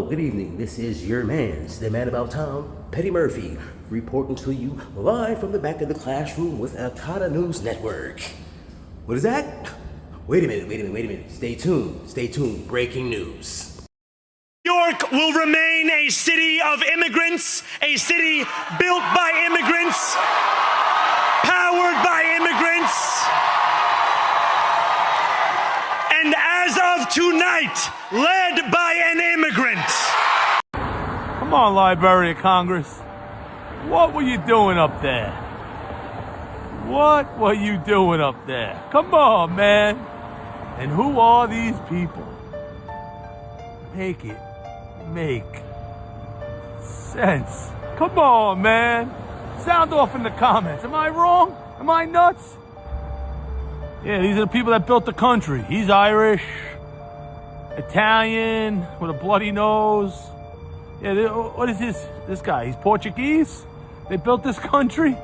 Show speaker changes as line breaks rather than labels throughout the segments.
good evening. This is your man's, the man about town, Petty Murphy, reporting to you live from the back of the classroom with Alcata News Network. What is that? Wait a minute. Stay tuned. Breaking news.
New York will remain a city of immigrants, a city built by immigrants, powered by immigrants, and as of tonight, led by an immigrant.
Come on, Library of Congress. What were you doing up there? What were you doing up there? Come on, man. And who are these people? Make it make sense. Come on, man. Sound off in the comments. Am I wrong? Am I nuts? Yeah, these are the people that built the country. He's Irish, Italian, with a bloody nose. Yeah, what is this guy? He's Portuguese? They built this country?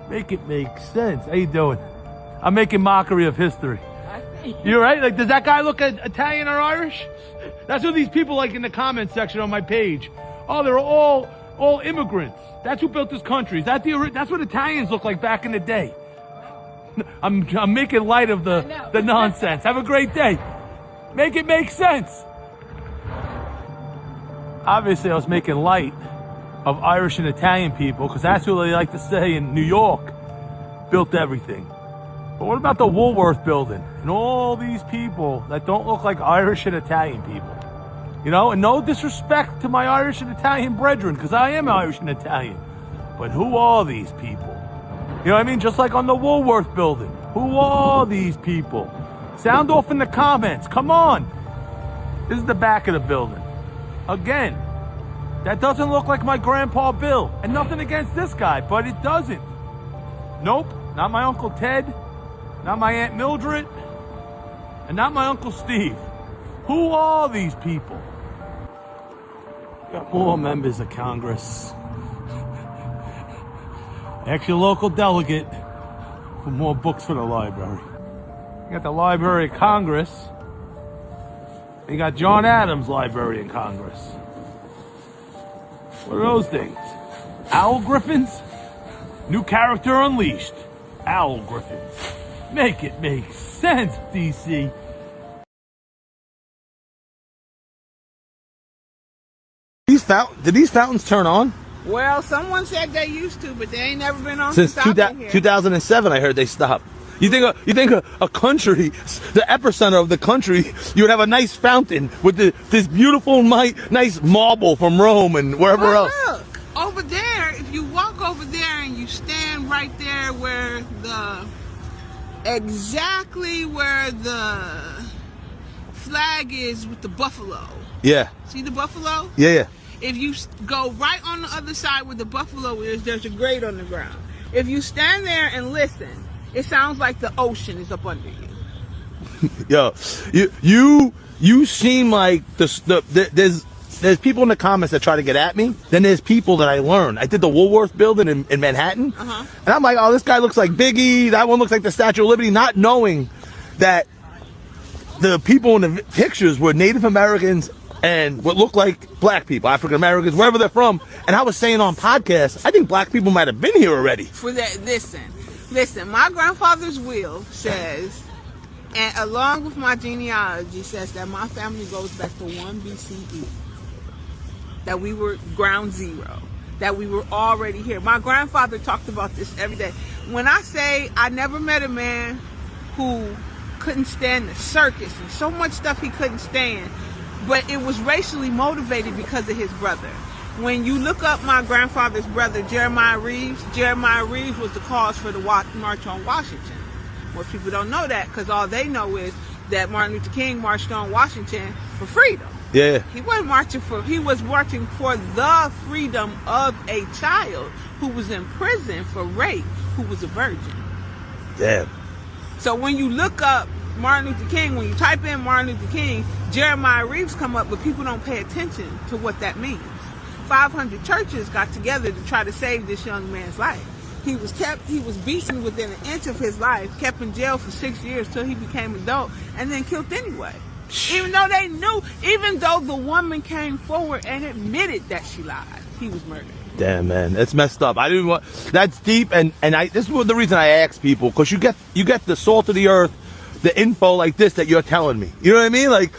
Make it make sense. How you doing? I'm making mockery of history. You're right? Like, does that guy look Italian or Irish? That's what these people like in the comments section on my page. Oh, they're all immigrants. That's who built this country. That's what Italians look like back in the day. I'm making light of the nonsense. Have a great day. Make it make sense. Obviously, I was making light of Irish and Italian people because that's who they like to say in New York built everything. But what about the Woolworth building and all these people that don't look like Irish and Italian people? You know, and no disrespect to my Irish and Italian brethren, because I am Irish and Italian. But who are these people? You know what I mean? Just like on the Woolworth building. Who are these people? Sound off in the comments. Come on. This is the back of the building. Again, that doesn't look like my Grandpa Bill. And nothing against this guy, but it doesn't. Nope, not my Uncle Ted, not my Aunt Mildred, and not my Uncle Steve. Who are these people? Got more members of Congress. Ask your local delegate for more books for the library. You got the Library of Congress. You got John Adams' Library in Congress. What are those things? Owl Griffins? New character unleashed. Owl Griffins. Make it make sense, DC.
Did these fountains turn on?
Well, someone said they used to, but they ain't never been on
Since
I've been here.
2007, I heard they stopped. You think a country, the epicenter of the country, you would have a nice fountain with this beautiful, nice marble from Rome and wherever else.
Look, over there, if you walk over there and you stand right there where exactly where the flag is with the buffalo.
Yeah.
See the buffalo?
Yeah.
If you go right on the other side where the buffalo is, there's a grate on the ground. If you stand there and listen, it sounds like the ocean is up under you.
Yo, you seem like there's people in the comments that try to get at me. Then there's people that I learned. I did the Woolworth building in Manhattan, and I'm like, oh, this guy looks like Biggie. That one looks like the Statue of Liberty. Not knowing that the people in the pictures were Native Americans and what looked like black people, African Americans, wherever they're from. And I was saying on podcasts, I think black people might have been here already.
For that, listen, my grandfather's will says, and along with my genealogy, says that my family goes back to 1 BCE. That we were ground zero. That we were already here. My grandfather talked about this every day. When I say I never met a man who couldn't stand the circus and so much stuff he couldn't stand, but it was racially motivated because of his brother. When you look up my grandfather's brother, Jeremiah Reeves was the cause for the March on Washington. Most people don't know that because all they know is that Martin Luther King marched on Washington for freedom.
Yeah.
He was marching for the freedom of a child who was in prison for rape, who was a virgin.
Damn.
So when you look up Martin Luther King, when you type in Martin Luther King, Jeremiah Reeves come up, but people don't pay attention to what that means. 500 churches got together to try to save this young man's life. He was beaten within an inch of his life, kept in jail for 6 years till he became adult, and then killed anyway. Even though they knew, even though the woman came forward and admitted that she lied, he was murdered.
Damn, man, that's messed up. I didn't want. That's deep, and this is the reason I ask people, because you get the salt of the earth, the info like this that you're telling me. You know what I mean? Like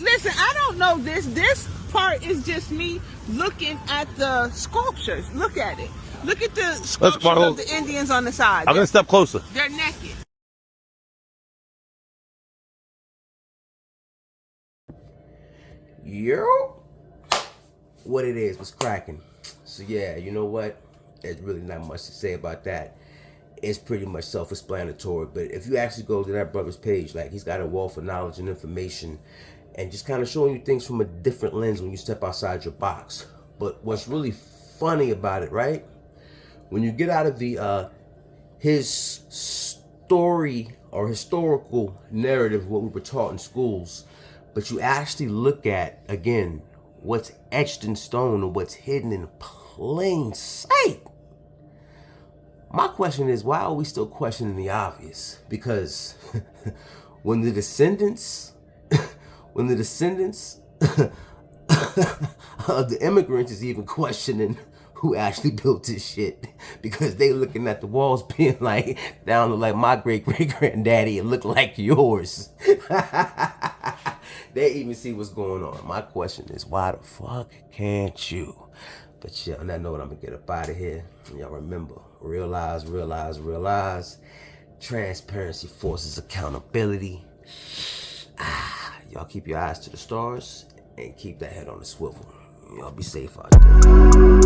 listen. I don't know this. This part is just me looking at the sculptures. Look at it. Look at the sculptures of the Indians on the side.
I'm gonna step closer.
They're naked.
Yo, what it is, what's cracking? So yeah, you know what? There's really not much to say about that. It's pretty much self-explanatory. But if you actually go to that brother's page, like, he's got a wealth of knowledge and information, and just kind of showing you things from a different lens when you step outside your box. But what's really funny about it, right? When you get out of the his story or historical narrative, what we were taught in schools, but you actually look at, again, what's etched in stone and what's hidden in plain sight. My question is, why are we still questioning the obvious? Because when the descendants of the immigrants is even questioning who actually built this shit, because they looking at the walls being like, down look like my great-great-granddaddy, it looked like yours. They even see what's going on. My question is, why the fuck can't you? But yeah, on that note, I'm gonna get up out of here. And y'all remember, realize. Transparency forces accountability. Y'all keep your eyes to the stars and keep that head on the swivel. Y'all be safe out there.